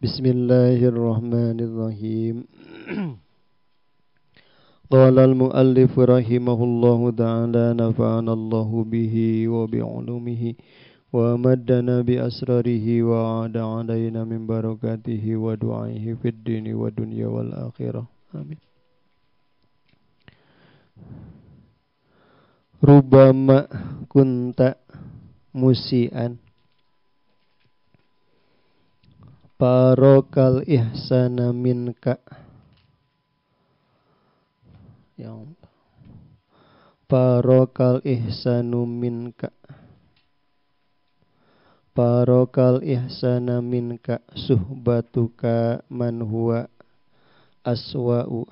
Bismillahirrahmanirrahim. Qala al-muallif rahimahullahu ta'ala nafa'ana Allahu bihi wa bi'ulumihi wa amaddana bi asrarihi wa ada alaina min barakatihi wa du'aihi fid dini wa dunya wal akhirah. Amin. Rubama kunta musian Barokal ihsana minka ya Allah. Barokal ihsanu minka Barokal ihsana minka Suhbatuka man huwa aswa'u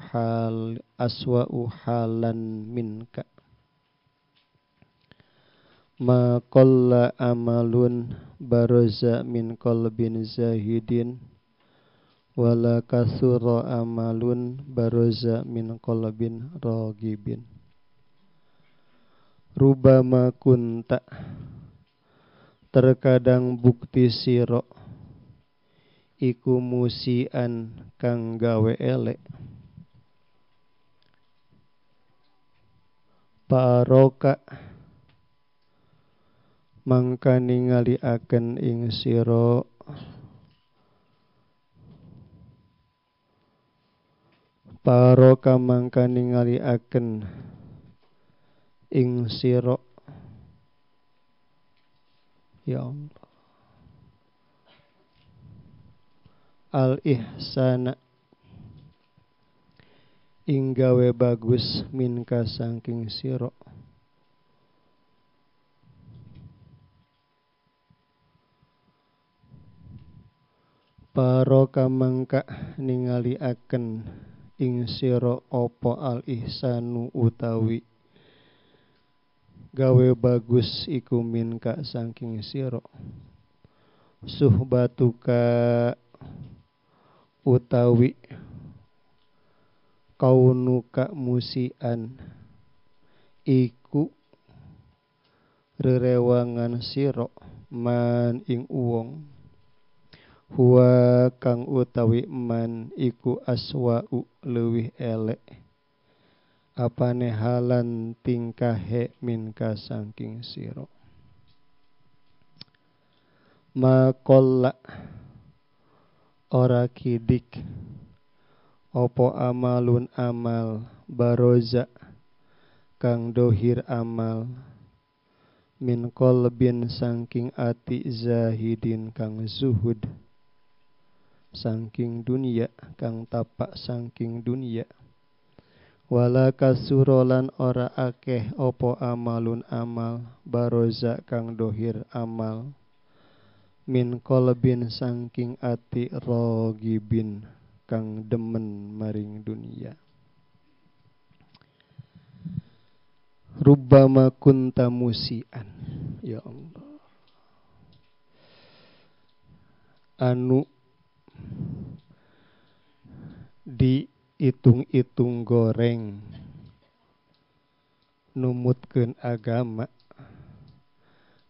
halan minka Ma qalla amalun baraza min qalbin zahidin wala kathura amalun baraza min qalbin ragibin. Rubama kunta terkadang bukti sira iku musian kang gawe elek paroka mangka ningaliaken ing sira paroka mangka ningaliaken ing sira ya Allah al ihsana ing gawe bagus minka saking sira Paroka mangka ningaliaken ing sira apa al ihsanu utawi gawe bagus iku minka saking sira suhbatuka utawi kaunuka musian iku rerewangan sira man ing uwong huwa kang utawi man iku aswa'u leuwih elek apane halan tingkahe minka saking sira maqalla ora kidik opo amalun amal baroza kang dohir amal min qalbin saking ati zahidin kang zuhud saking dunia kang tapak saking dunia wala kasurolan ora akeh opo amalun amal baroza kang dohir amal min qalbin saking ati ragibin kang demen maring dunia rubbama kunta musian ya Allah anu diitung-itung goreng numutkeun agama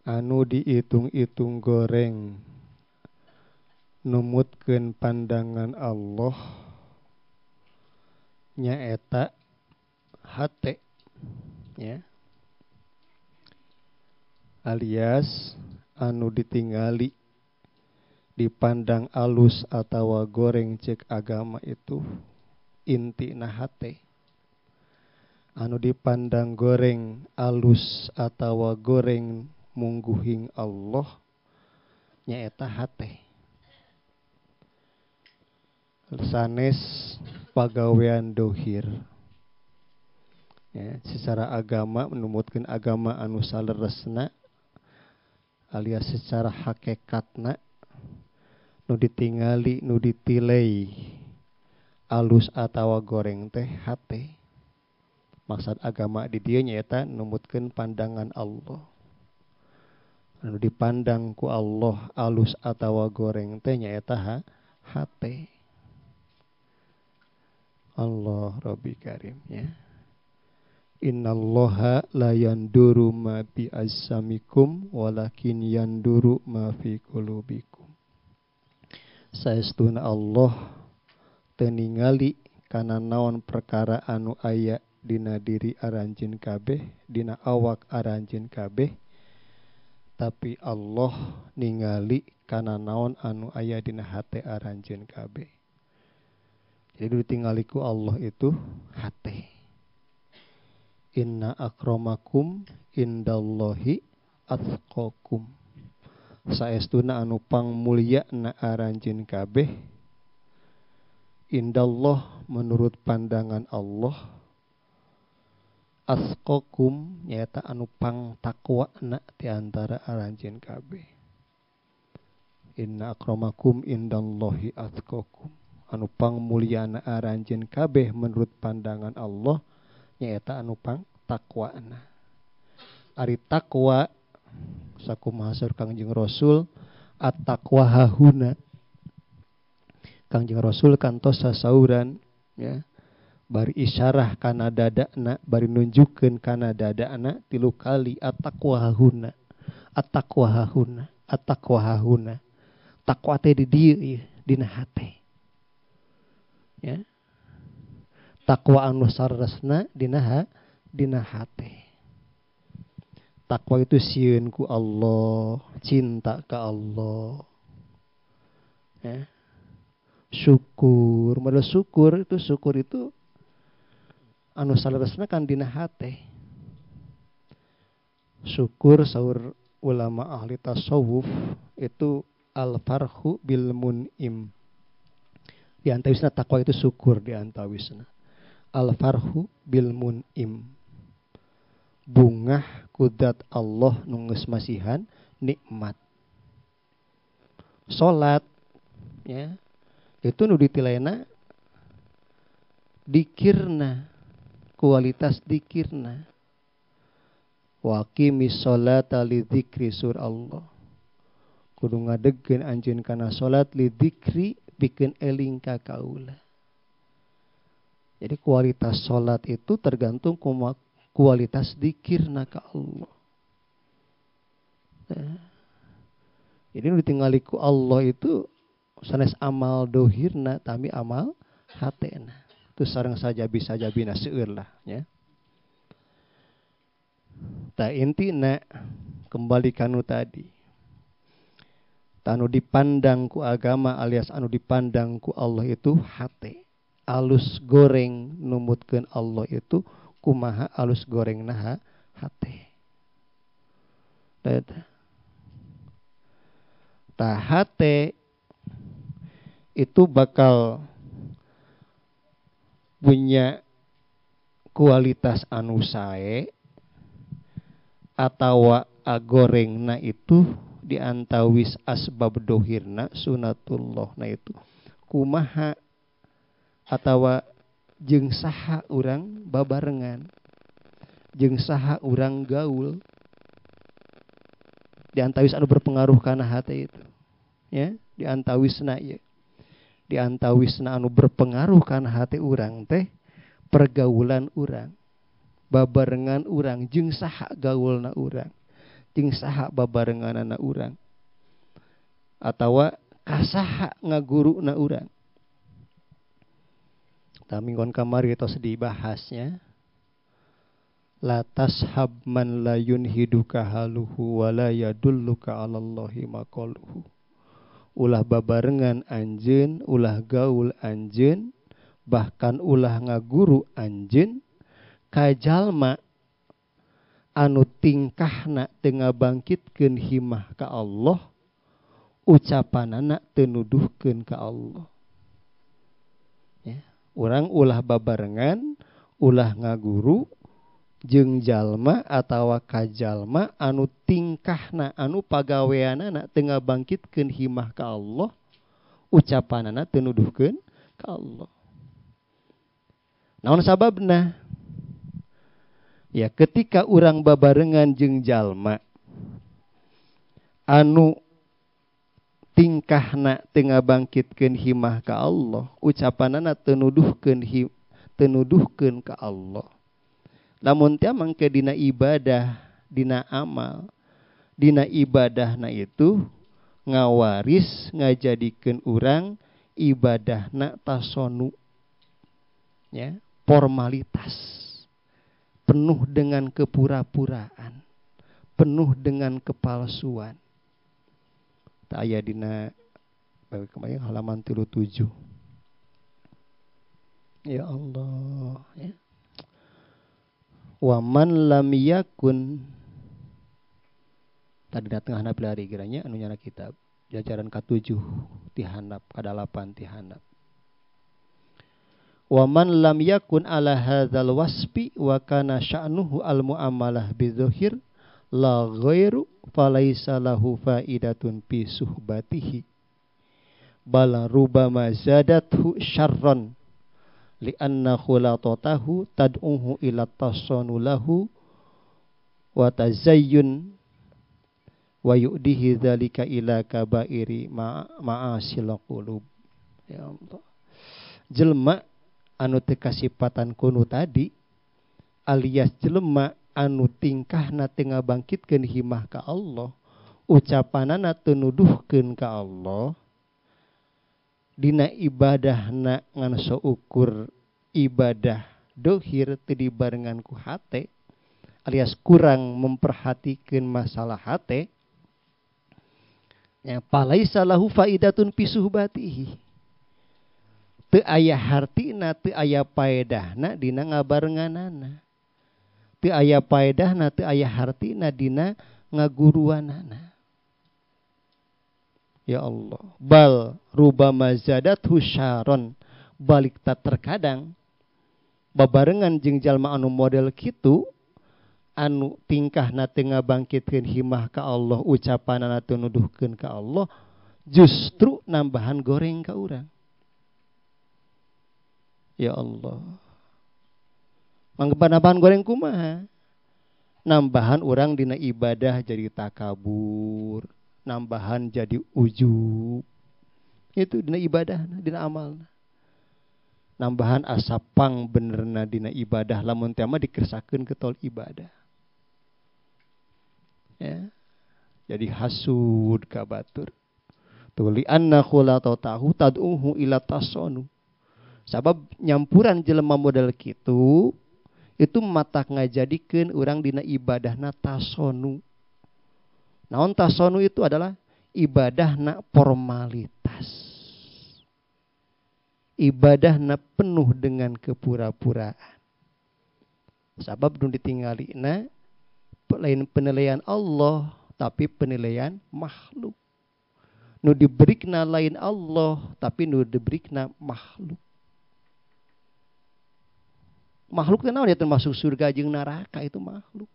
anu diitung-itung goreng numutkeun pandangan Allah nyaeta hate ya alias anu ditingali dipandang alus atawa goreng cek agama itu inti nahate anu dipandang goreng alus atawa goreng mungguhing Allah nyaeta hate sanes pagawean dohir ya, secara agama menumutkeun agama anu saleresna alias secara hakikatna nu ditingali nu ditilei alus atawa goreng teh hate maksud agama di dieu nyaeta numutkeun pandangan Allah anu dipandang ku Allah alus atawa goreng teh nyaeta hate Allah Rabbi Karim ya innallaha la yanduru ma bi ajsamikum walakin yanduru ma fi qulubikum saestuna Allah teu ningali kana naon perkara anu aya dina diri aranjeun kabeh, dina awak aranjeun kabeh, tapi Allah ningali kana naon anu aya dina hate aranjeun kabeh. Jadi ditingali ku Allah itu hate. Inna akramakum indallahi atqakum. Saestuna anu pangmulyana aranjeun kabeh indallah menurut pandangan Allah, asqakum nyaeta anu pang takwana di antara aranjeun kabeh. Inna akramakum indallahi atqakum. Anu pang mulyana aranjeun kabeh menurut pandangan Allah nyaeta anu pang takwana. Ari takwa sakumaha saur Kangjeng Rasul, at-taqwa hahuna. Kangjeng Rasul kantos sasauran ya. Bari isyarah kana dadana, bari nunjukkeun kana dadana 3 kali at-taqwa hahuna. At-taqwa hahuna, at-taqwa hahuna. Takwa teh di dieu dina hate. Ya. Takwa anu saresna dina hate. Takwa itu sieun ku Allah, cinta ka Allah. Ya. Syukur, modal syukur itu anu saresna kan dina hate. Syukur saur ulama ahli tasawuf itu al-farhu bil mun'im. Di antawisna takwa itu syukur di antawisna. Al-farhu bil mun'im. Bungah kudat Allah nu geus masihan nikmat. Salat ya. Itu nu ditilaina dikirna, kualitas dikirna. Wa qimis sholata li dzikri sur Allah. Kudu ngadegkeun anjeun kana salat li dzikri pikeun eling ka kaula. Jadi kualitas salat itu tergantung kualitas dzikirna ka Allah. Jadi nu ditingali ku Allah itu sanes amal dohirna tapi amal hatena. Itu sareng saja bisa jabina seueur lah ya. Ta intina kembali kanu tadi. Anu dipandang ku agama alias anu dipandang ku Allah itu hate. Alus goreng numutkeun Allah itu kumaha alus goreng naha hate. Ta hate itu bakal punya kualitas anu sae atawa agorengna itu diantawis asbab dohirna sunatullah na itu kumaha atawa jeung saha urang babarengan jeung saha urang gaul diantawis anu berpengaruh kana hate itu ya diantawisna ieu diantawisna anu berpengaruh kana hate urang teh pergaulan urang babarengan urang jeung saha gaulna urang jeung saha babarenganana urang atawa kasaha ngaguruna urang. Minggon kamari tos dibahasnya la tashab man la yunhiduka haluhu wa la yadulluka 'alallahi maqaluhu. Ulah babarengan anjeun, ulah gaul anjeun, bahkan ulah ngaguru anjeun ka jalma anu tingkahna teu ngabangkitkeun himah ka Allah, ucapanana teu nuduhkeun ka Allah. Ya, urang ulah babarengan, ulah ngaguru jeung jalma atawa ka jalma anu tingkahna anu pagaweanana teu ngabangkitkeun himah ka Allah, ucapanana teu nuduhkeun ka Allah. Naon sababna? Ya ketika urang babarengan jeung jalma anu tingkahna teu ngabangkitkeun himah ka Allah, ucapanana teu nuduhkeun ka Allah. Lamun teh mangke dina ibadah, dina amal, dina ibadahna itu ngawaris ngajadikeun urang ibadahna tasonu, ya, formalitas, penuh dengan kepura-puraan, penuh dengan kepalsuan. Tak aya dina kemarin halaman 37. Ya Allah, ya. Wa man lam yakun, tadi datang handap lari kiranya anu nyana kitab jajaran ka-7 ti handap ka-8 ti handap. Wa man lam yakun ala hadzal wasfi wa kana sya'nuhu al muamalah bidzahir la ghairu falaisa lahu faidatun fi suhbatihi bal rubama zadathu syarran li anna khulatatahu tad'uhu ila tasanu lahu wa tazayyun wa yu'dihi dzalika ila kabairi ma'asil qulub. Ya Allah, jelema anu teu kasipatan kunu tadi alias jelema anu tingkahna teu ngabangkitkeun himah ka Allah, ucapanana teu nuduhkeun ka Allah, dina ibadahna ngan seukur ibadah dohir teu dibarengan ku hate alias kurang memperhatikan masalah hate, ya, palaisa lahu faidatun fi suhbatihi, teu aya hartina, teu aya paedahna dina ngabarenganana, teu aya paedahna, teu aya hartina dina ngaguruanana. Ya Allah, bal rubama zadathu syaron, balik tak terkadang babarengan jeung jalma anu model kitu anu tingkahna teu ngabangkitkeun himah ka Allah, ucapanana teu nuduhkeun ka Allah, justru nambahan goreng ka urang. Ya Allah, mangga nambahan goreng kumaha? Nambahan urang dina ibadah jadi takabur, nambahan jadi ujub. Itu dina ibadah, dina amal. Nambahan asapang benerna dina ibadah, lamun teh mah dikersakeun ke tol ibadah. Ya. Jadi hasud ka batur. Tuli anna khulatatahu tad'uhu ila tasonu. Sabab nyampuran jelema model kitu itu matak ngajadikeun urang dina ibadahna tasonu. Naon tasonu itu adalah ibadahna formalitas. Ibadahna penuh dengan kepura-puraan. Sabab nu ditinggalina lain penilaian Allah tapi penilaian makhluk. Nu diberikna lain Allah tapi nu diberikna makhluk. Makhluk itu naon, ya termasuk surga jeung neraka, itu makhluk.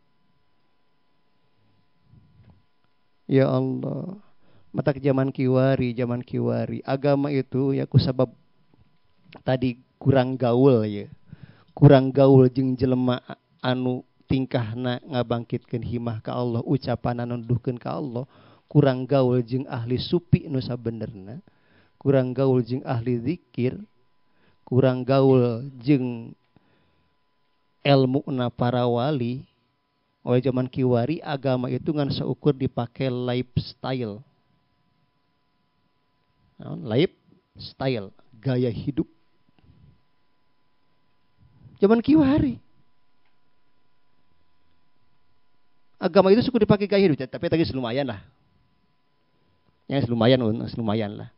Ya Allah, mata ke zaman kiwari agama itu ya kusabab tadi kurang gaul ya. Kurang gaul jeung jelema anu tingkahna ngabangkitkeun himah ka Allah, ucapan anu nuduhkeun ka Allah, kurang gaul jeung ahli supi nu sabenerna, kurang gaul jeung ahli zikir, kurang gaul jeung ilmu na para wali. Oleh zaman kiwari agama itu ngan seukur dipakai lifestyle. Lifestyle, gaya hidup. Zaman kiwari agama itu suka dipakai gaya hidup, tapi tadi lumayan lah. Ya lumayan lah.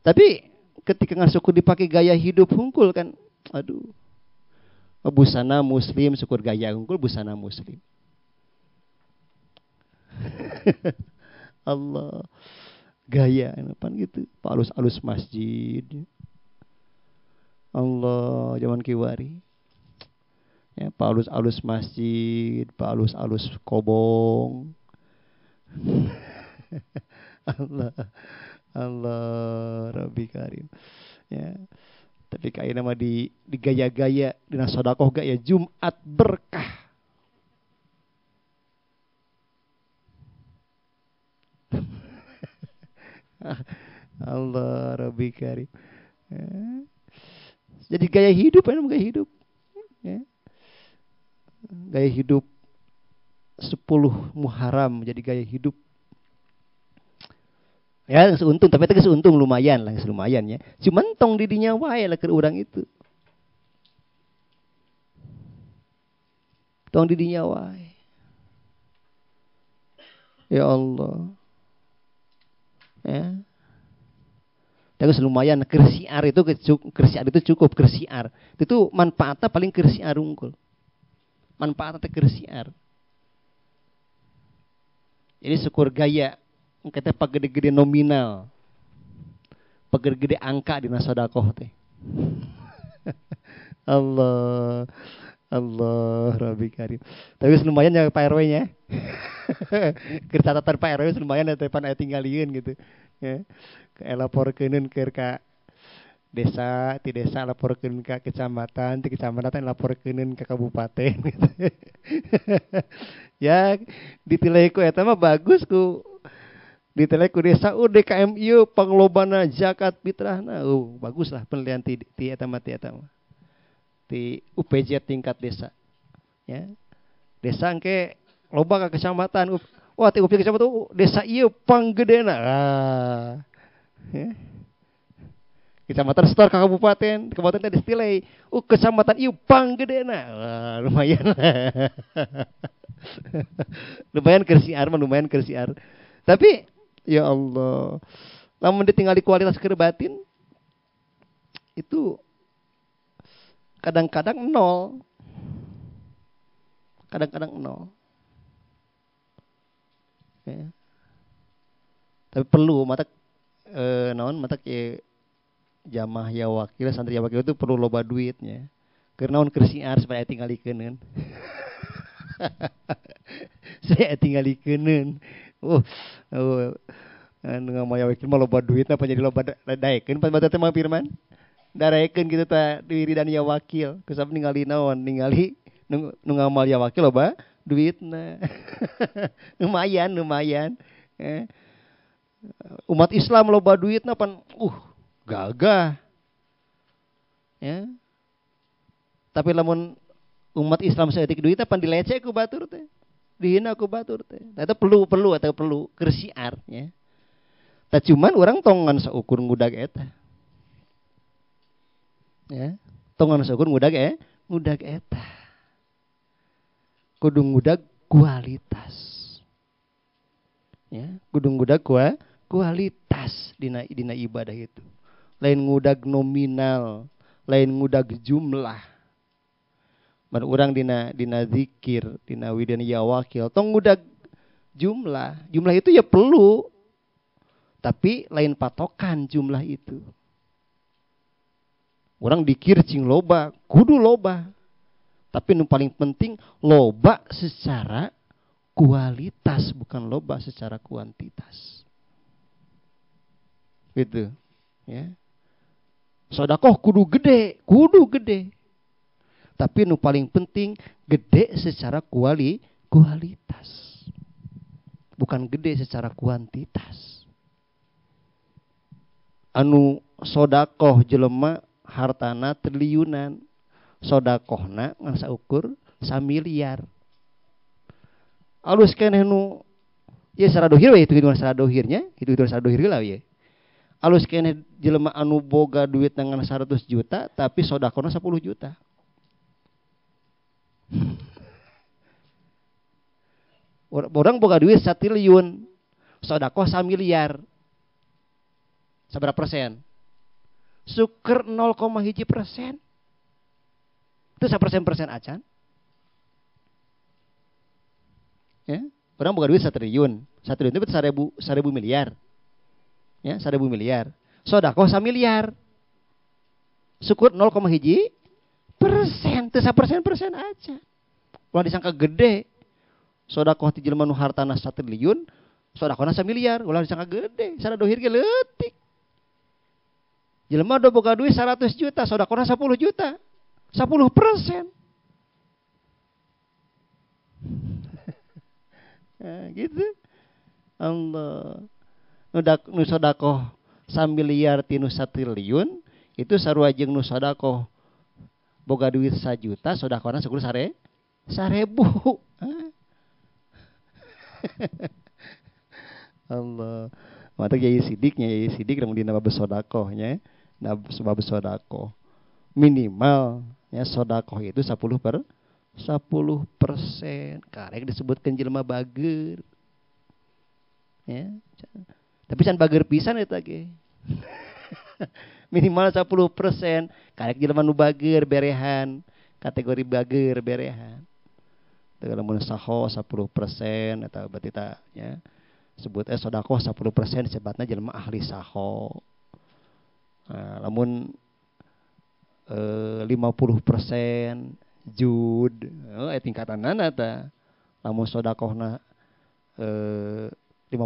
Tapi ketika ngan suku dipakai gaya hidup hungkul kan, aduh. Busana muslim syukur gaya hungkul busana muslim. Allah, gaya apa gitu, alus-alus masjid. Allah, zaman kiwari. Ya, alus-alus masjid, alus-alus kobong. Allah, Rabbi Karim. Ya. Tapi kayak nama di gaya-gaya dina sedekah gaya Jumat berkah. Allah, Rabbi Karim. Ya. Jadi gaya hidup, gaya hidup. Ya. Gaya hidup 10 Muharram jadi gaya hidup. Ya geus untung, tapi teh geus untung lumayan lah, lumayan ya. Cuman tong di dinya wae lah keur urang itu. Tong di dinya wae. Ya Allah. Ya. Terus lumayan kersiar itu cukup kersiar. Itu manfaatnya paling kersiar unggul. Manfaatnya kersiar. Jadi syukur gaya kita pagede-gede nominal. Pagede-gede angka di nasodakoh teh. Allah. Allah Rabbi Karim. Tapi lumayan ya Pak RW-nya. Catatan Pak RW lumayan ya tepan aya tinggalian gitu. Ya. Laporkeun ke desa, ti desa laporkeun ke kecamatan, ti kecamatan laporkeun ke kabupaten gitu. Ya ditilai ku eta mah bagus ku ditilai ku desa DKM ieu panglobana zakat fitrahna. Bagus lah penelitian ti eta mah di UPJ tingkat desa. Ya. Desa engke loba ka kecamatan. Wah, ti UPJ kecamatan desa ieu panggedena. Ya. Kecamatan setor ke kabupaten teh distilai. Kecamatan ieu panggedena. Wah, lumayan. Lumayan kersiar. Tapi ya Allah, lamun ditinggali kualitas keur batin itu kadang-kadang nol. Ya. Tapi perlu mata jamaah ya wakil, santri ya wakil itu perlu loba duitnya. Karena naon kersiar supaya tinggalikeun. Saya tinggalikeun. Anu ngamaya wakil mah loba duitna apa jadi loba daekeun pas teh mah firman. Daraekeun gitu ta diri dan ya wakil. Kusab ningali naon? Ningali nu ngamal ya wakil loba duitna. lumayan. Umat Islam loba duitna pan gagah. Ya. Tapi lamun umat Islam saeutik duitna pan dileceh ku batur teh. Dihina ku batur teh. Eta perlu kersiar ya. Tah cuman urang tongan saukur ngudag eta. Ya. Tongan saukur ngudag eta. Kudu ngudag kualitas. Ya, kudu ngudag kualitas dina ibadah itu. Lain ngudag nominal, lain ngudag jumlah. Man urang dina zikir, dina widan ya wakil, tong ngudag jumlah. Jumlah itu ya perlu. Tapi lain patokan jumlah itu. Orang dikir cing loba, kudu loba. Tapi yang paling penting loba secara kualitas, bukan loba secara kuantitas. Gitu. Ya. Sodakoh kudu gede. Tapi yang paling penting gede secara kualitas. Bukan gede secara kuantitas. Anu sodakoh jelema hartana triliunan, sodakohna ngan saukur 1 miliar. Alus keneh nu ya saradohir we hitung saradohirnya, hitung saradohir lah ya. Alus keneh jelema anu boga duit ngan 100 juta tapi sodakohna 10 juta. Orang boga duit 1 triliun, sodakoh 1 miliar. Seberapa persen? Syukur 0,1%. Itu 1% acan. Ya, orang boga duit 1 triliun. 1 triliun itu 1.000 miliar. Ya, 1.000 miliar. Sodakoh 1 miliar. Syukur 0,1%. Itu 1% aja. Kalau disangka gede. Sodakoh ti jelema nu hartana 1 triliun, sodakohna 1 miliar. Ulah disangka gede. Saradohir ge leutik. Jelema do boga duit 100 juta, sodakohna 10 juta. 10%. Nah, gitu. Allah. Nu sodakoh 1 miliar ti nu 1 triliun, itu sarua jeung nu sodakoh boga duit 1 juta, sodakohna syukur 1.000. Allah. Mata Yai Sidik lamun dina bab sedekahnya, bab sedekah. Minimal ya sedekah itu 10%. Karek disebutkeun jelema bager. Ya. Tapi can bager pisan eta ge. Minimal 10%. Karek jelema nu bager berehan, kategori bager berehan. Teu lamun saho 10% eta berarti ta ya. Sebut sedekah 10% disebutna jelema ahli saho. Nah, lamun 50% jud, tingkatanana ta. Lamun sedekahna 50%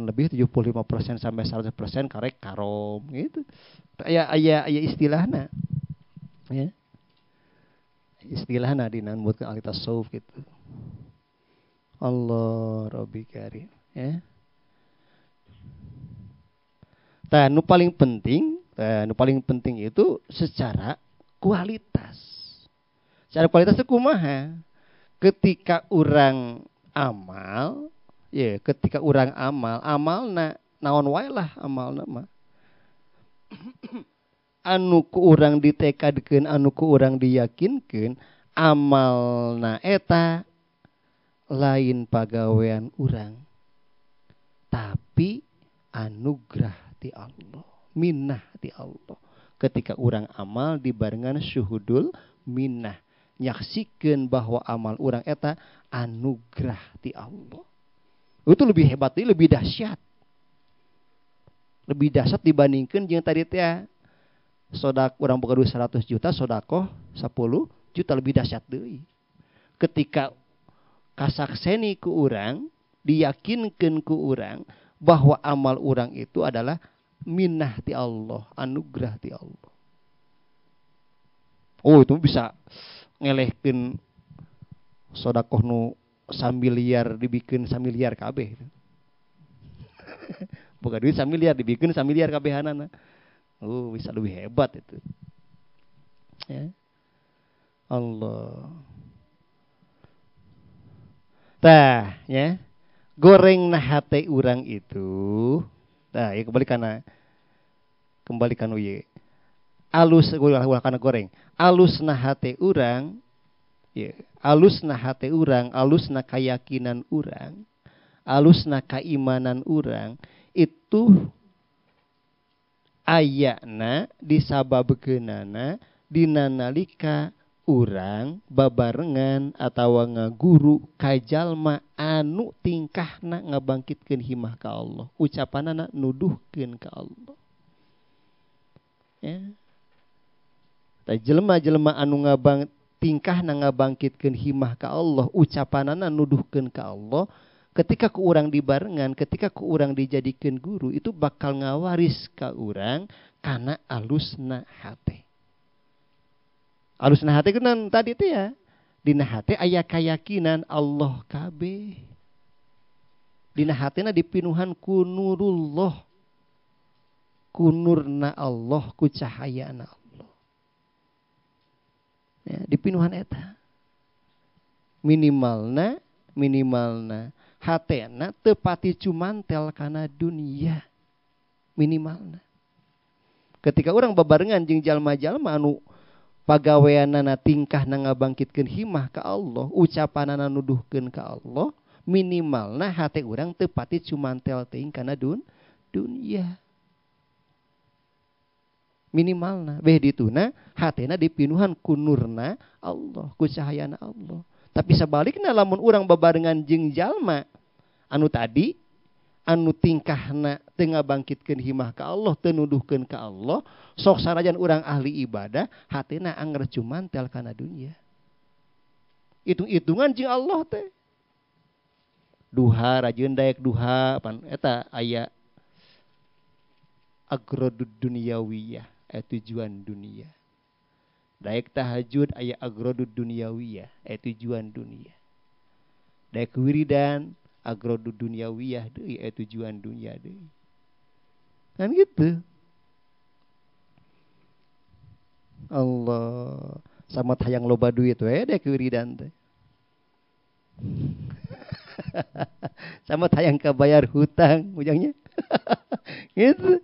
lebih, 75% sampai 100% karek karom gitu. Aya istilahna. Ya. Istilahna dina nubuatkeun ahli tasawuf gitu. Allah Rabbi karim, ya. Tah nu paling penting itu secara kualitas. Secara kualitas itu kumaha? Ketika orang amal, ya ketika orang amalna naon wae lah amalna mah. Anu ku urang ditekadkeun, anu ku urang diyakinkeun, amalna eta lain pagawean urang. Tapi anugerah ti Allah, minnah ti Allah. Ketika urang amal dibarengan syuhudul minnah, nyaksikeun bahwa amal urang eta anugerah ti Allah. Itu lebih hebat, lebih dahsyat. Lebih dahsyat dibandingkan jeung tadi teh sodak urang boga duit 100 juta, sodakoh 10 juta, lebih dahsyat deui. Ketika kasakseni ku urang, diyakinkeun ku urang bahwa amal urang itu adalah minnah ti Allah, anugerah ti Allah. Oh, itu bisa ngelehkeun sodakoh nu 1 miliar dibikeun 1 miliar kabeh. Boga duit 1 miliar dibikeun 1 miliar kabehanana. Oh, bisa lebih hebat itu. Ya. Allah. Tah, ya. Goreng na hate urang itu. Tah, ya kembalikan uye. Alus ulah kana goreng. Alus na hate urang, ya. Alus na hate urang, alus na keyakinan urang, alus na keimanan urang itu ayana disababkeunana dina nalika urang babarengan atawa ngaguru ka jalma anu tingkahna ngabangkitkeun himah ka Allah, ucapanana nuduhkeun ka Allah. Ya. Ta jelema-jelema anu tingkahna ngabangkitkeun himah ka Allah, ucapanana nuduhkeun ka Allah, ketika ku urang dibarengan, ketika ku urang dijadikeun guru, itu bakal ngawaris ka urang kana alusna hate. Alusna hate kunaon tadi teh ya? Dina hate aya kayakinan Allah kabeh. Dina hatena dipinuhan ku nurullah. Ku nurna Allah, ku cahayana Allah. Ya, dipinuhan eta. Minimalna hatena teu pati cumantel kana dunia. Minimalna. Ketika orang babarengan jeung jalma-jalma anu pagaweanana tingkahna ngabangkitkeun himah ka Allah, ucapanana nuduhkeun ka Allah, minimalna hate urang teu pati cumantel teuing kana dunia. Minimalna beh dituna hatena dipinuhan ku nurna Allah, ku cahayana Allah. Tapi sebaliknya lamun urang babarengan jeung jalma anu tadi anu tingkahna teu ngabangkitkeun himah ka Allah, teu nuduhkeun ka Allah, sok sanajan urang ahli ibadah, hatena anger cumantel kana dunia. Hitung-hitungan jeung Allah teh. Duha rajin daek duha pan eta aya agrodud dunyawiyah, tujuan dunia. Daek tahajud aya agrodud dunyawiyah, tujuan dunia. Daek wiridan agrodud dunyawiyah deui, tujuan dunia deui. Kan gitu. Allah, sama hayang loba duit we daek wiridan teh. Sama hayang kabayar hutang ujangnya. Gitu.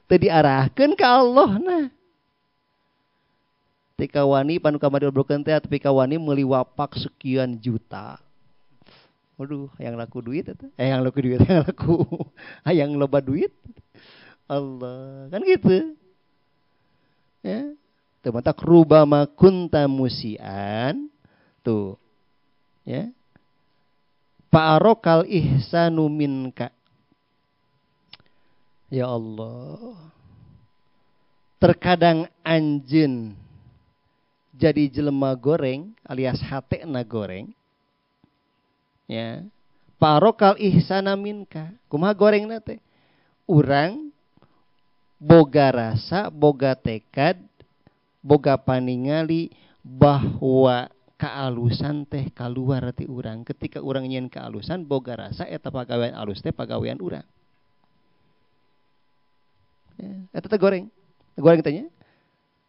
Teu diarahkeun ka Allah nah. Tika wani panu kamari obrokeun teh tapi kawani meuli wapak sekian juta. Waduh, hayang laku duit eta. Hayang laku duit, hayang loba duit. Allah, kan gitu. Ya. Teu mata rubama kunta musian. Tuh. Ya. Fa'arokal ihsanu minka. Ya Allah. Terkadang anjeun jadi jelema goreng alias hatena goreng. Ya. Fa'arokal ihsana minka. Kumaha gorengna teh? Urang boga rasa, boga tekad, boga paningali bahwa kaalusan teh kaluar ti urang. Ketika urang nyeun kaalusan boga rasa eta pagawean alus teh pagawean urang. Ya, eta teh goreng. Goreng teh nya.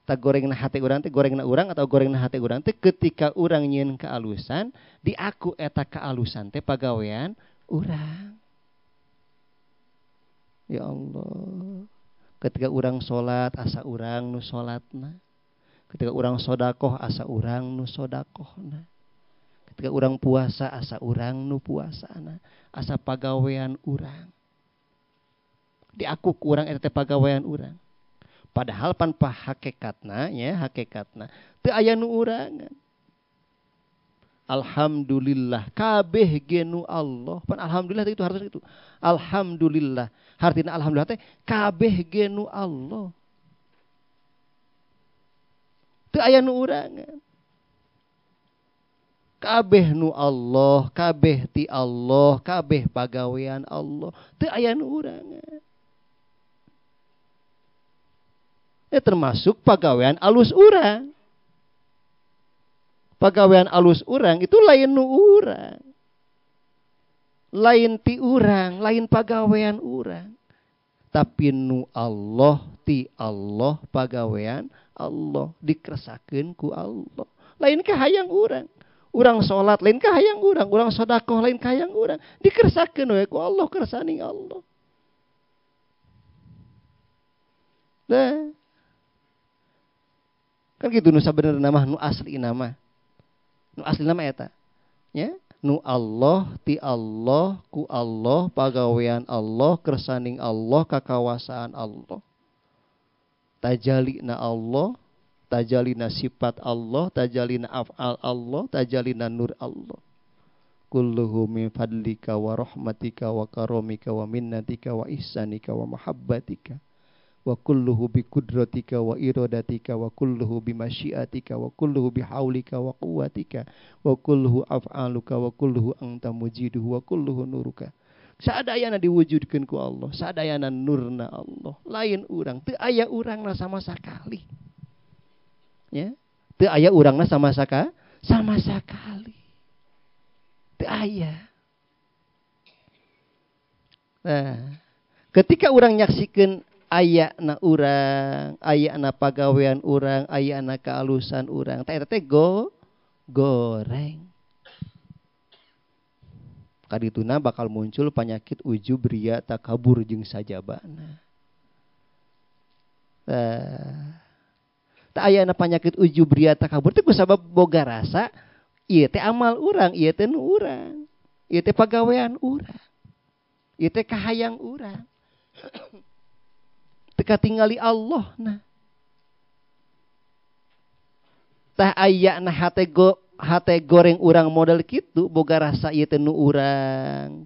Ta gorengna hate urang teh gorengna urang atau gorengna hate urang teh ketika urang nyeun kaalusan diaku eta kaalusan teh pagawean urang. Ya Allah. Ketika urang salat asa urang nu salatna. Ketika urang sodakoh asa urang nu sodakohna. Ketika urang puasa asa urang nu puasana. Asa pagawean urang. Diaku ku urang eta teh pagawean urang. Padahal pan hakikatna ya hakikatna teu aya nu urangan. Alhamdulillah kabeh ge nu Allah. Pan alhamdulillah itu harus itu. Alhamdulillah. Hartina alhamdulillah teh kabeh ge nu Allah. Teu aya nu urangan. Kabeh nu Allah, kabeh ti Allah, kabeh pagawean Allah. Teu aya nu urangan. Termasuk pagawean alus urang. Pagawean alus urang itu lain nu urang. Lain ti urang, lain pagawean urang. Tapi nu Allah ti Allah pagawean Allah dikeresakeun ku Allah. Lain ka hayang urang. Urang salat lain ka hayang urang, urang sedekah lain ka hayang urang. Dikeresakeun we ku Allah kersani Allah. Nah, kan gitu nu sabenerna mah nu asli nama. Nu asli nama eta. Ya, nu Allah ti Allah ku Allah pagawean Allah kersaning Allah kakawasaan Allah. Tajalina Allah, tajalina sifat Allah, tajalina af'al Allah, tajalina nur Allah. Kulluhu min fadlika wa rahmatika wa karamika wa minnatika wa ihsanika wa mahabbatika. Wa kulluhu bi kudratika wa iradatika wa kulluhu bi masyiatika wa kulluhu bi haulika wa quwwatika wa kulluhu af'aluka wa kulluhu anta mujiduhu wa kulluhu nuruka. Sadayana diwujudkeun ku Allah, sadayana nurna Allah. Lain urang, teu aya urangna sama sakali. Ya, teu aya urangna sama sakali. Teu aya. Nah, ketika urang nyaksikeun ayana urang, ayana pagawean urang, ayana kaalusan urang. Teh eta teh goreng. Kadituna bakal muncul penyakit ujub, ria, takabur jeung sajabana. Tak ayana penyakit ujub, ria, takabur teh kusabab boga rasa ieu teh amal urang, ieu teh nu urang. Ieu teh pagawean urang. Ieu teh kahayang urang. Teka tingali Allah nah. Tah aya na hate goreng urang model kitu boga rasa ieu teh nu urang.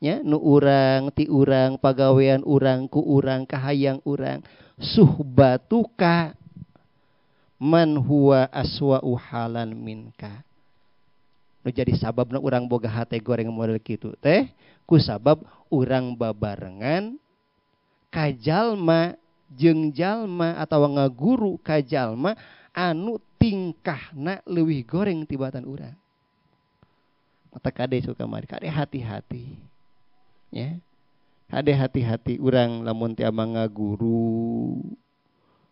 Ya, nu urang ti urang pagawean urang ku urang kahayang urang. Suhbatuka man huwa aswa'u halan minka. Nu jadi sababna urang boga hate goreng model kitu teh ku sabab urang babarengan kajalma jeung jalma atawa ngaguru kajalma anu tingkahna leuwih goreng tibatan urang. Mata kade suka mari kade hati-hati. Ya. Kade hati-hati urang lamun teu ama ngaguru.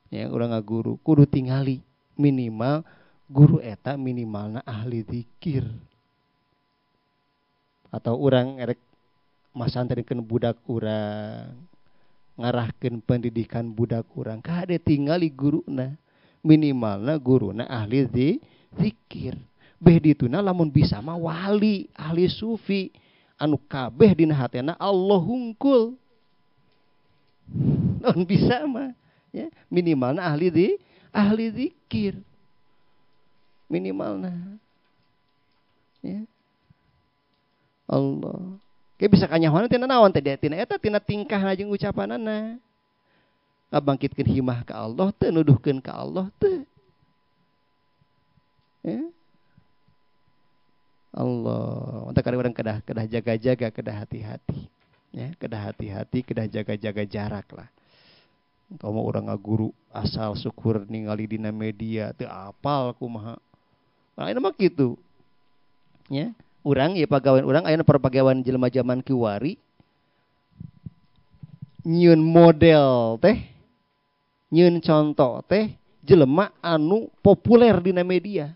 Ya, urang ngaguru kudu tingali minimal guru eta minimalna ahli zikir. Atau urang erek masanterikeun budak urang, ngarahkeun pendidikan budak urang, kade tingali guruna. Minimalna guruna ahli zikir. Beh dituna lamun bisa mah wali, ahli sufi, anu kabeh dina hatena Allah hungkul. Lamun bisa mah ya, minimalna ahli zikir. Minimalna. Ya. Allah. Kayak bisa kanyahoan tina naon teh tina eta tina tingkahna jeung ucapanana. Ngabangkitkeun himah ka Allah teu, nuduhkeun ka Allah teu. Ya. Allah, untuk kadang-kadang kedah jaga-jaga, kedah hati-hati. Ya, kedah hati-hati, kedah jaga-jaga jarak lah. Kamu orang ngaguru asal syukur ningali dina media teu apal kumaha. Nah, ini mah kitu. Ya, urang ieu pagawean urang aya perpagawean jelema zaman kiwari. Nyieun model teh, nyieun contoh teh jelema anu populer dina media.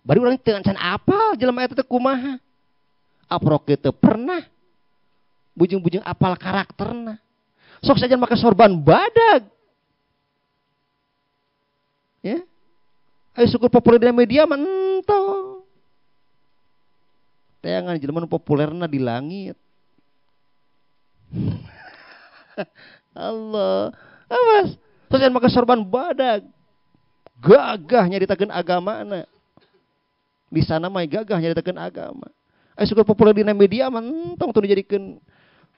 Bari urang teu can apal jelema eta teh kumaha. Aprok teu pernah. Bujung-bujung apal karakterna. Sok saja make sorban badag. Ya. Ayo syukur populer di media mah entong. Tayangan jelema nu populerna di langit. Allah. Awas. Sok saja make sorban badag. Gagah nyaritakeun agamana. Di sana mah gagah nyaritakeun agama. Ayo syukur populer di media mah entong teu dijadikeun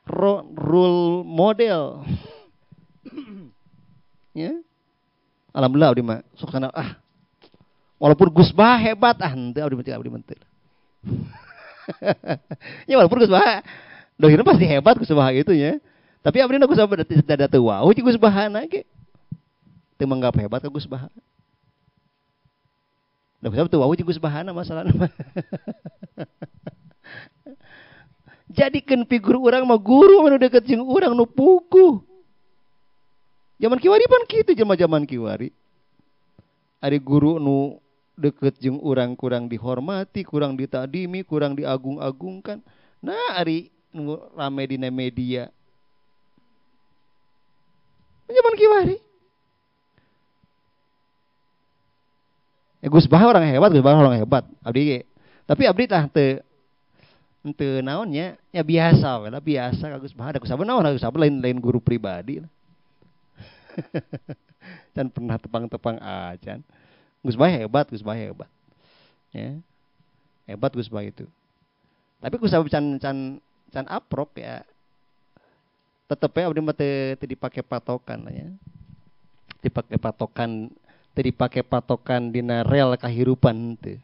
role model. Ya. Alhamdulillah abdi mah sok sana walaupun Gus Bah hebat henteu abdi menteu. Ya walaupun Gus Bah dohirna pasti hebat Gus Bah itu ya. Tapi abdi Gus Bah dada teu wau jeung Gus Bahana ge. Teu menganggap hebat ka Gus Bah. Da Gus Bah teu wau jeung Gus Bahana masalahna mah. Jadikeun figur urang mah guru anu deket jeung urang nu puguh. Zaman kiwari pan kitu zaman kiwari. Ari guru nu deket jeung urang kurang dihormati, kurang ditadimi, kurang diagung-agungkan. Nah, ari nu rame dina media. Zaman kiwari. Gus Bah orang hebat, abdi. Tapi abdi tah teu naonnya, ya biasa we lah, biasa ka Gus Bah. Da kusabun naon Gus Bah lain guru pribadi. Can pernah tepang-tepang acan. Gus Bah hebat. Ya. Hebat Gus Bah itu. Tapi kusabun can aprok ya. Tetep ya abdi mah teu dipake patokan ya. Dipake patokan dina real kahirupan teu.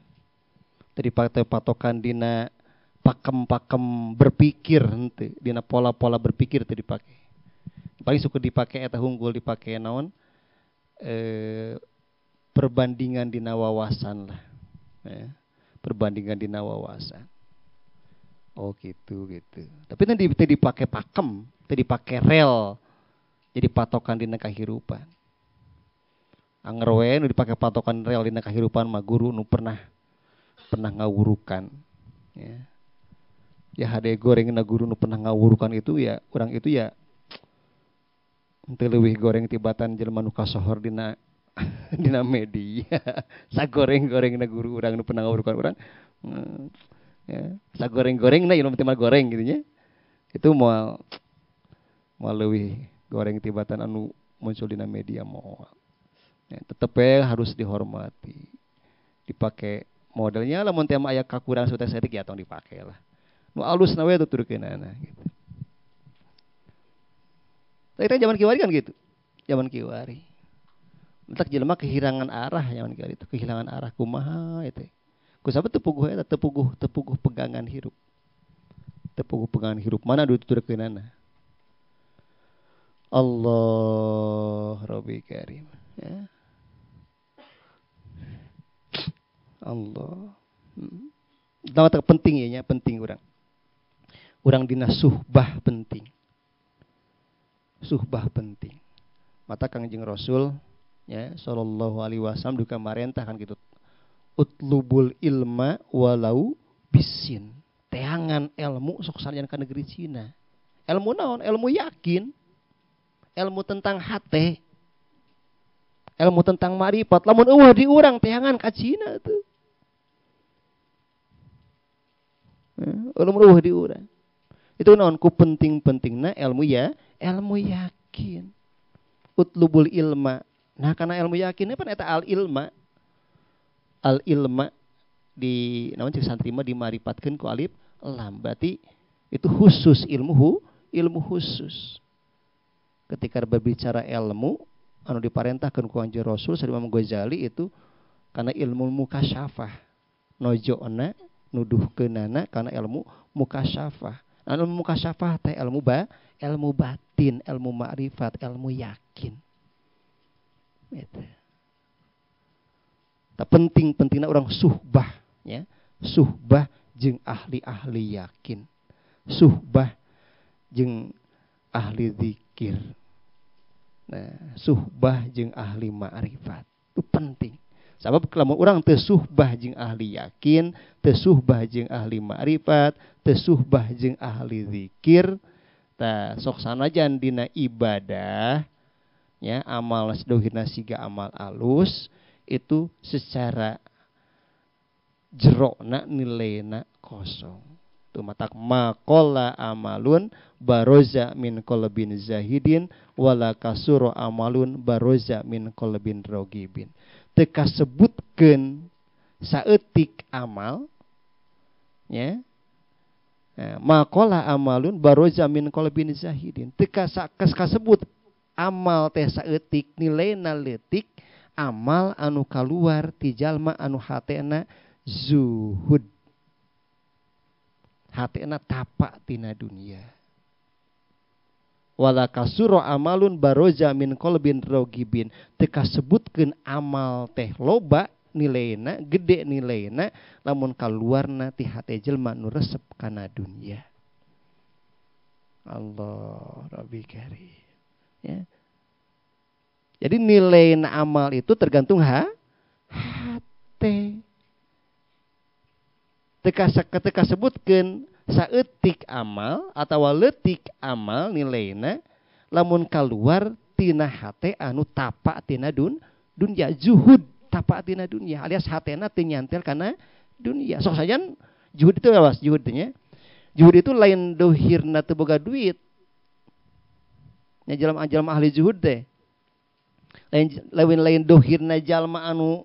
Teu dipake patokan dina pakem berpikir henteu, dina pola-pola berpikir teu dipake. Paling suka dipake eta hunggul dipake naon? Perbandingan dina wawasan lah. Ya. Perbandingan dina wawasan. Oh gitu. Tapi teu dipake pakem, teu dipake rel. Jadi patokan dina kahirupan. Anger we nu dipake patokan rel dina kahirupan mah guru nu pernah ngawurukan. Ya. Ya hade gorengna guru nu pernah ngawurukan itu ya urang itu ya teu leuwih goreng tibatan jelema nu kasohor dina media. Sagoreng-gorengna guru urang nu pernah ngawurukan urang. Ya, sagoreng-gorengna ieu mah goreng gitu nya. Itu moal leuwih goreng tibatan anu muncul dina media moal. Ya, tetep harus dihormati. Dipake modelnya lamun teh aya kakurang sutet setik ya tong dipake lah. Nu alusna we tuturkeunana gitu. Tapi zaman kiwari kan gitu. Zaman kiwari. Entak jelema kehilangan arah zaman kiwari itu, kehilangan arah kumaha eta. Kusabab teu puguh eta, teu puguh pegangan hirup. Teu puguh pegangan hirup mana tuturkeunana. Allah Rabbi Karim. Ya. Allah. Tahu penting ya, penting urang. Urang dina suhbah penting. Suhbah penting. Mata Kangjeng Rasul ya sallallahu alaihi wasallam duka marentah kan gitu. Utlubul ilma walau bisin. teangan ilmu sok sarjan ka negeri Cina. Ilmu naon? Ilmu yakin. Ilmu tentang hate. Ilmu tentang marifat. Lamun eueuh di urang teangan ka Cina tuh. Lamun eueuh di urang. Itu naon ku penting-pentingna ilmu ya, ilmu yakin. Utlubul ilma. Nah, karena ilmu yakin pan eta al ilma. Al ilma di naon cek santri mah dimaripatkeun ku alif lam. Berarti itu khusus ilmu khusus. Ketika berbicara ilmu anu diparentahkeun ku Kanjeng Rasul sareng Imam Ghazali itu karena ilmu mukasyafah. Nojona nuduhkeunana karena ilmu mukasyafah. Ilmu mukasyafah teh ilmu batin, ilmu ma'rifat, ilmu yakin. Itu. Tak pentingna orang suhbah, ya. Suhbah jeung ahli-ahli yakin. Suhbah jeung ahli zikir. Nah, suhbah jeung ahli ma'rifat. Itu penting. Sabab kalau orang teu suhbah jeung ahli yakin, teu suhbah jeung ahli ma'rifat, teu suhbah jeung ahli zikir, tah sok sanajan dina ibadah ya amal sadohirna siga amal alus itu secara jerona nilaina kosong. Tu matak maqalla amalun baroza min qalbin zahidin wala kasura amalun baroza min qalbin rogibin. Teu kasebutkeun saeutik amal ya. Maqalla amalun baroza min qalbin zahidin. Teu kasebut amal teh saeutik nilaina leutik amal anu kaluar ti jalma anu hatena zuhud. Hatena tapak tina dunia. Wala kasuro amalun baroza min qalbin rogibin. Teu kasebutkeun amal teh loba nilaina, gede nilaina lamun kaluarna ti hate jelema nu resep kana dunia. Allah Rabbi Karim. Ya. Jadi nilai amal itu tergantung hati. Ketika sebutkan saeutik amal atau leutik amal nilaina lamun kaluar tina hate anu tapak tina dunya zuhud tapak tina dunya alias hatena teu nyantel kana dunya. Sok sajan zuhud itu awas zuhudnya. Zuhud itu lain dohirna teu boga duit. Nya jalma ahli zuhud teh. Lain dohirna jalma anu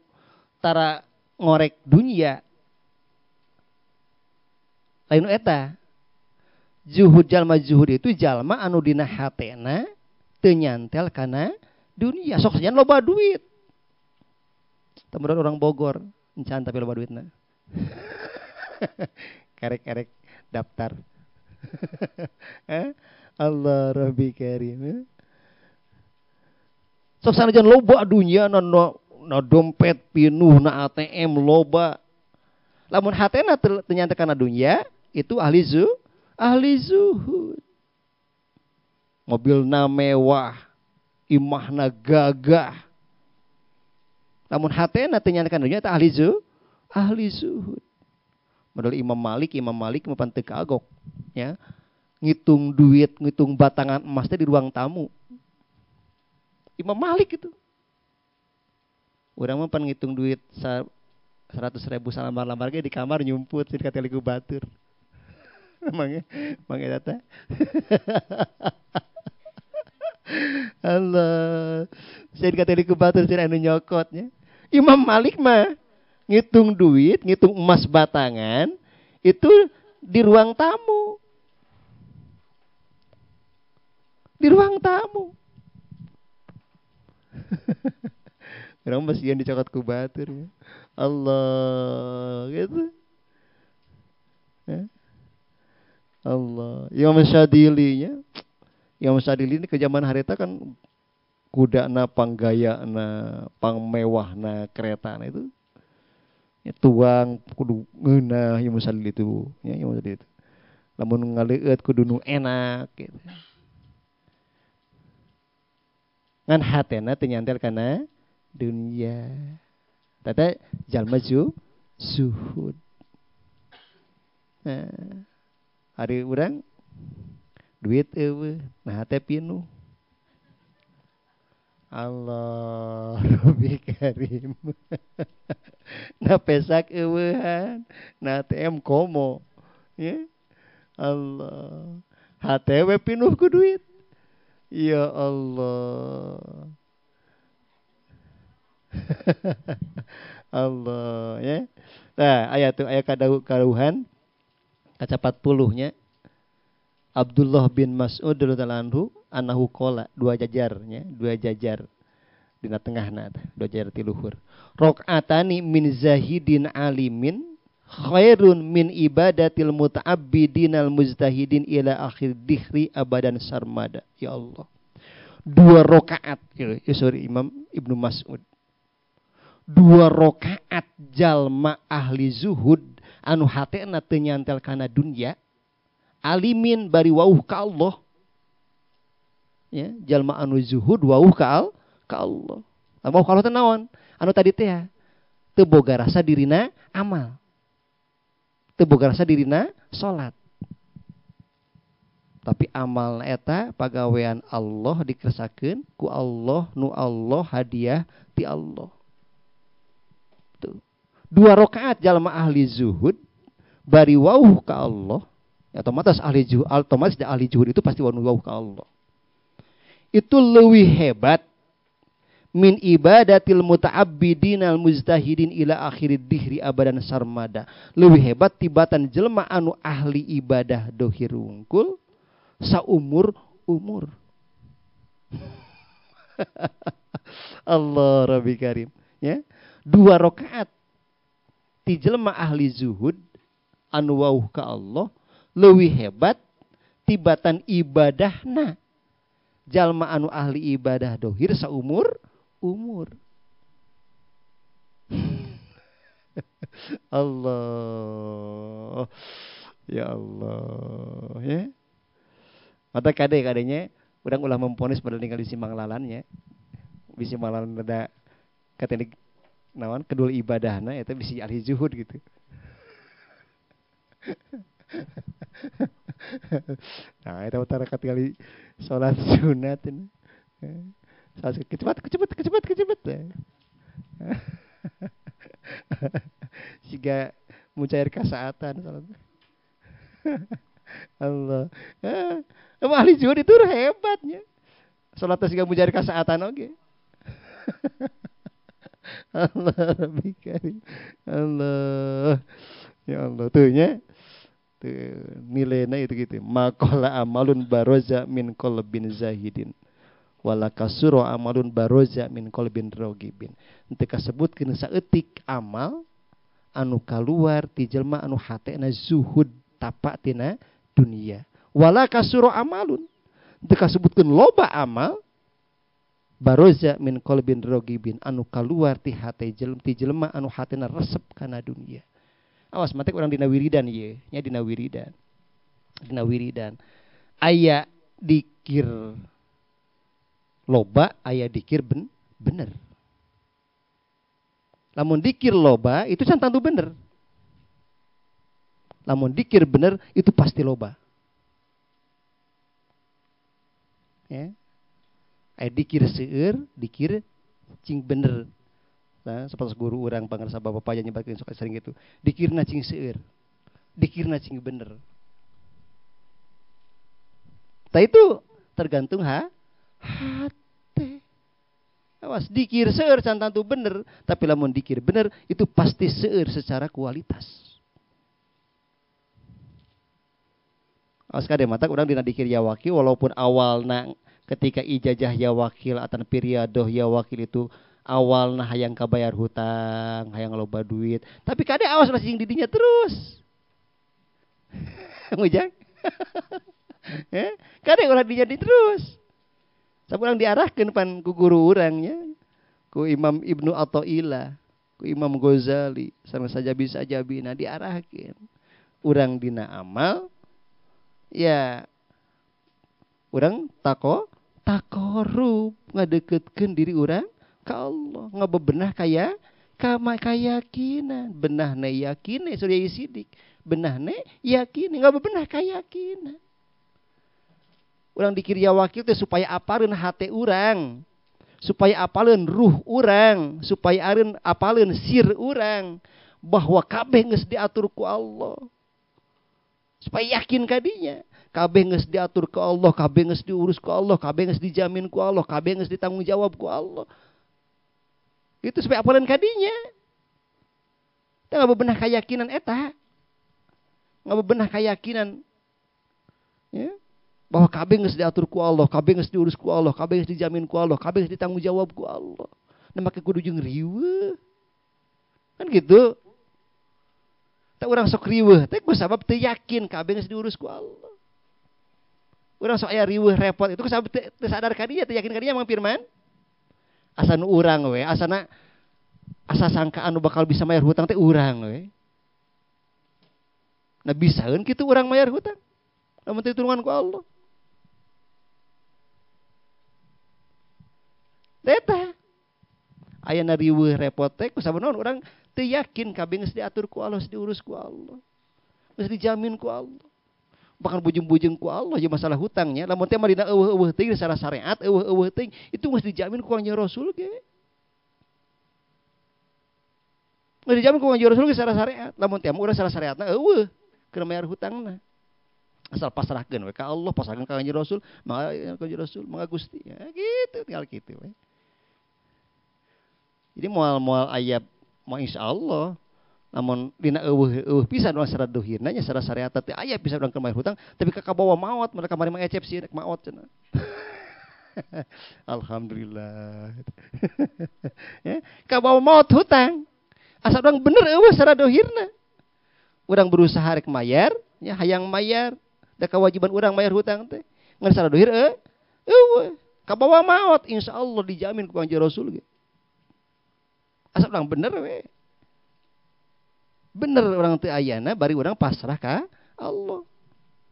tara ngorek dunia. Lain eta. Zuhud jalma zuhud itu jalma anu dina hatena teu nyantel kana dunia. Sok sajan loba duit. Temen orang Bogor, encan tapi loba duitna. Karek-karek daftar. Allah Rabbi Karim. Sok sanajan loba dunia na dompet pinuh na ATM loba. Lamun hatena ternyata kana dunia itu ahli zuhud. Mobilna mewah, imahna gagah. Lamun hatena ternyata kana dunia itu ahli zuhud. Modal Imam Malik mapan teu kagok ya. Ngitung duit, ngitung batangan emas teh di ruang tamu. Imam Malik itu. Urang mah pan ngitung duit 100.000 salambar-lambar ge di kamar nyumput sih kateli ku batur. Mangga data. Allah. Sih kateli ku batur sih anu nyokotnya. Imam Malik mah ngitung duit, ngitung emas batangan itu di ruang tamu. Di ruang tamu. Orang masih yang dicokot ku batur. Allah gitu. Allah. Imam Syadili ini ke zaman harita kan kudana panggayana, pangmewahna keretana itu. Ya, tuang kudu ngeunah Imam Syadili itu, ya Imam Syadili itu. Lamun ngaleueut kudu nu enak gitu. Ngan hatena teu nyantel kana dunia. Tata jalma zuhud. Nah, hari urang duit eueuh, nah teh pinuh. Allah Rabbi Karim. Nah pesak eueuhan, nah TM komo. Ya. Allah. HTW pinuh ku duit. Ya Allah. Allah ya. Nah, ayat kadauhan kaca 40-nya. Abdullah bin Mas'ud radhiyallahu anhu anahu qala dua jajar dina tengahna dua jajar ti luhur. Rakaatani min zahidin alimin khairun min ibadatil muta'abbidinal mujtahidin ila akhir dihri abadan sarmada. Ya Allah. 2 rakaat Imam Ibnu Mas'ud. 2 rakaat jalma ahli zuhud anu hatena teu nyantel kana dunya. Alimin bari wauh ka Allah. Ya, jalma anu zuhud wauh ka Allah. Wauh ka Allah teh naon? Anu tadi teh teu boga rasa dirina amal. Teu boga rasa dirina salat. Tapi amal eta pagawean Allah dikersakakeun ku Allah nu Allah hadiah ti Allah. Tuh. 2 rakaat jalma ahli zuhud bari wauh ka Allah. Otomatis ahli zuhud itu pasti wauh ka Allah. Itu leuwih hebat min ibadatil muta'abbidinal mujtahidin ila akhirid dihri abadan sarmada. Leuwih hebat tibatan jelma anu ahli ibadah dohir wungkul saumur umur. Allah Rabbi Karim. Ya. 2 rakaat ti jelma ahli zuhud anu wauh ka Allah leuwih hebat tibatan ibadahna jalma anu ahli ibadah dohir saumur umur. Allah. Ya Allah. Ya. Mata kadenya urang ulah memponis pada tinggal di Simbang Lalannya. Di Simbang Lalan ada katanya naon kedul ibadahna eta bisi ahli zuhud gitu. Nah, eta utara katingali salat sunat ini. Kecepat. Siga mucair kasaatan salat. Allah. Emang ahli zuhud itu hebatnya. Salat siga mucair kasaatan oge. Allah Rabbi Karim. Allah. Ya Allah tuh nya. Nilainya itu gitu. Maqala amalun baroza min qalbin zahidin wala kasura amalun baroza min qalbin ragibin. Teu kasebutkeun saeutik amal anu kaluar ti jelma anu hatena zuhud tapak tina dunia. Wala kasura amalun teu kasebutkeun loba amal baroza min qalbin ragibin anu kaluar ti hate jelma anu hatena resep kana dunia. Awas mate urang dina wiridan ieu, nya dina wiridan. Dina wiridan. Aya dikir loba, aya dikir bener. Lamun dikir loba itu can tentu bener. Lamun dikir bener itu pasti loba. Ya. Aya dikir seueur, dikir cing bener. Nah, seperti guru orang pangarsa bapak yang nyebatkeun sok sering gitu. Dikirna cing seueur. Dikirna cing bener. Tah itu tergantung hati. Awas dikir seueur can tentu bener, tapi lamun dikir bener itu pasti seueur secara kualitas. Awas kade mata urang dina dikir ya wakil walaupun awalna ketika ijazah ya wakil atan piriadoh ya wakil itu awalna hayang kabayar hutang, hayang loba duit. Tapi kade awas lah sing didinya terus. Mujang. Kade ulah dinya di terus. Saburang diarahkeun pan ku guru urangnya, ku Imam Ibnu Athaillah, ku Imam Ghazali, sama saja bisa jabina diarahkeun. Urang dina amal ya urang takorub ngadeukeutkeun diri urang ka Allah, ngabebenah kaya kayakinan. Benahna yakin sudah sidik. Benahna yakin enggak bebenah kayakinan. Urang dikir wakil teh supaya apaleun hate urang. Supaya apaleun ruh urang, supaya apaleun sir urang bahwa kabeh geus diatur ku Allah. Supaya yakin kadinya. Kabeh geus diatur ku Allah, kabeh geus diurus ku Allah, kabeh geus dijamin ku Allah, kabeh geus ditanggung jawab ku Allah. Itu supaya apaleun kadinya. Teu bebenah keyakinan eta. Bebenah keyakinan ya, bahwa kabeh geus diatur ku Allah, kabeh geus diurus ku Allah, kabeh geus dijamin ku Allah, kabeh geus ditanggung jawab ku Allah. Nah make kudu jeung riweuh. Kan gitu. Tak urang sok riweuh teh kusabab teu yakin kabeh geus diurus ku Allah. Urang sok aya riweuh repot itu kusabab teu sadar ka dinya teu yakin ka dinya Mang Firman. Asa nu urang we, asa sangka anu bakal bisa mayar hutang teh urang we. Nah bisaeun kitu urang mayar hutang. Lamun teu tulungan ku Allah. Eta ayana riweuh repot teh kusabab naon urang teu yakin kabeh geus diatur ku Allah, geus diurus ku Allah. Geus dijamin ku Allah. Bahkan bujeng-bujeng ku Allah je masalah hutangnya. Lamun teh mah dina eueuh-eueuh teuing secara syariat, eueuh-eueuh teuing itu geus dijamin ku Kanjeng Rasul ge. Geus dijamin ku Kanjeng Rasul ge secara syariat. Lamun teh mah urang secara syariatna eueuh keur mayar hutangna. Asal pasrahkeun we ka Allah, pasrahkeun ka Kanjeng Rasul, mangga Kanjeng Rasul, mangga Gusti. Ya gitu, tinggal kitu we. Jadi moal aya mau insyaallah namun dina eueuh pisan urang secara dohirna nya secara syariat teh aya pisan urang keur mayar hutang tapi ka kabawa maot mereka kamari mah eksepsi rek maot cenah. Alhamdulillah. Ya, kabawa maot hutang. Asa urang bener eueuh secara dohirna. Urang berusaha rek mayar, nya hayang mayar, da kewajiban urang mayar hutang teh. Ngan secara dohir eueuh. Kabawa maot insyaallah dijamin ku Kanjeng Rasul ge. Asa urang bener we. Bener orang teu ayana bari urang pasrah ka Allah.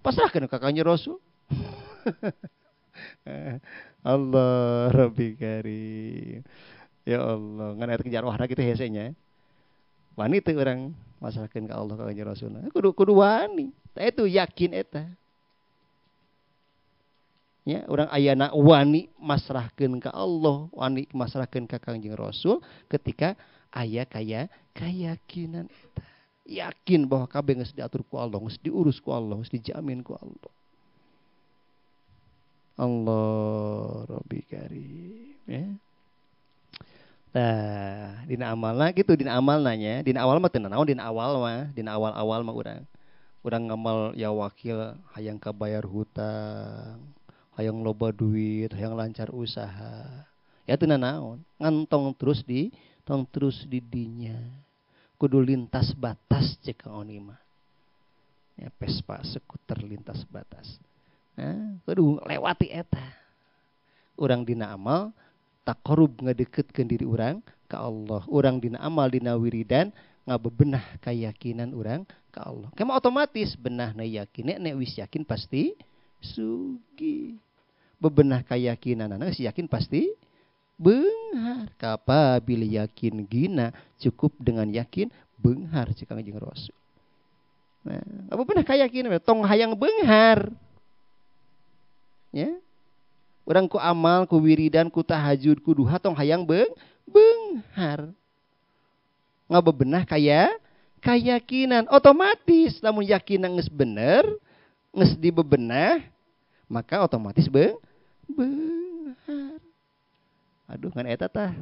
Pasrahkeun ka Kanjeng Rasul. Allah Rabbi Karim. Ya Allah, ngan eta jarwahna kitu hese nya. Wani teu urang pasrahkeun ka Allah ka Kanjeng Rasul. Kudu wani. Tah itu yakin eta. Ya, urang ayana wani masrahkeun ka Allah, wani masrahkeun ka Kanjeng Rasul ketika aya keyakinan eta. Yakin bahwa kabeh geus diatur ku Allah, geus diurus ku Allah, geus dijamin ku Allah. Allah Rabbi Karim ya. Nah, dina amalna gitu, dina amalna nya, dina awal mah teu naon dina awal mah urang ngamal ya wakil hayang kabayar hutang, hayang loba duit, hayang lancar usaha. Ya teu naon, ngan tong terus di dinya. Kudu lintas batas cek Kang Oni mah. Ya Vespa skuter lintas batas. Nah, kudu lewati eta. Urang dina amal taqarrub ngadeukeutkeun diri urang ka Allah. Urang dina amal dina wiridan ngabebenah keyakinan urang ka Allah. Kema otomatis benahna yakin nek wis yakin pasti sugi. Bebenah keyakinanna geus yakin pasti beunghar. Kapabil yakin gina cukup dengan yakin beunghar cik Kanjeng Rasul. Nah, apa beunah keyakinan tong hayang beunghar. Ya. Urang ku amal, ku wiridan, ku tahajud, ku duha tong hayang beunghar. Ngabebenah keyakinan otomatis lamun yakin geus bener, geus dibebenah, maka otomatis beunghar. Aduh ngan eta tah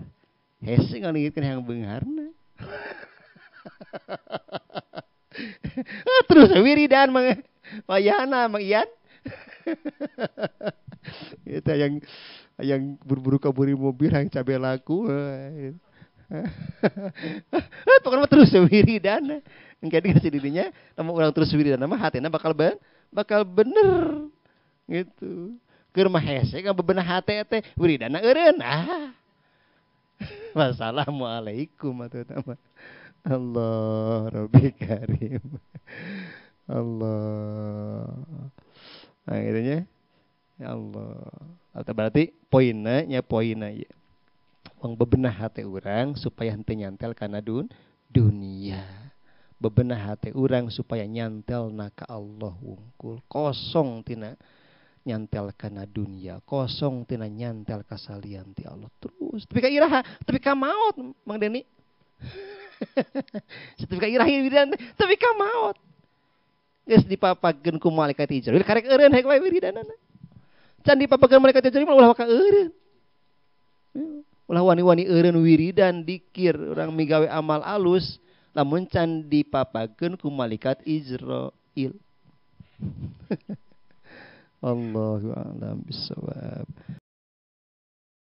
hese ngalingitkeun hayang beungharna. Terus wiridan mayana Mang Ian. Eta yang buru-buru kaburi mobil yang cabe laku. Pokoknya terus wiridan. Engke dikasih dirinya lamun urang terus wiridan mah hatena bakal bener. Gitu. Keur mah hese ka bebenah hate teh wiridana eureun. Wassalamualaikum atuh mah. Allah Rabbi Karim. Allah. Nah, gitu nya. Ya Allah. Atau berarti poinnya ya. Wong bebenah hati orang supaya henteu nyantel kana dunia. Bebenah hati orang supaya nyantel na ka Allah wungkul. Kosong tina nyantel kana dunia, kosong tina nyantel kasalian ti Allah terus. Tapi ka iraha, tapi ka maut, Mang Deni. Tapi ka iraha wiridan, tapi ka maut. Geus dipapageun ku malaikat Jibril karek eureun hayek wae wiridanana. Can dipapageun malaikat Jibril mah ulah ka eureun. Ulah wani-wani eureun wiridan dikir urang migawe amal alus lamun can dipapageun ku malaikat Israil. Allahu a'lam bissawab.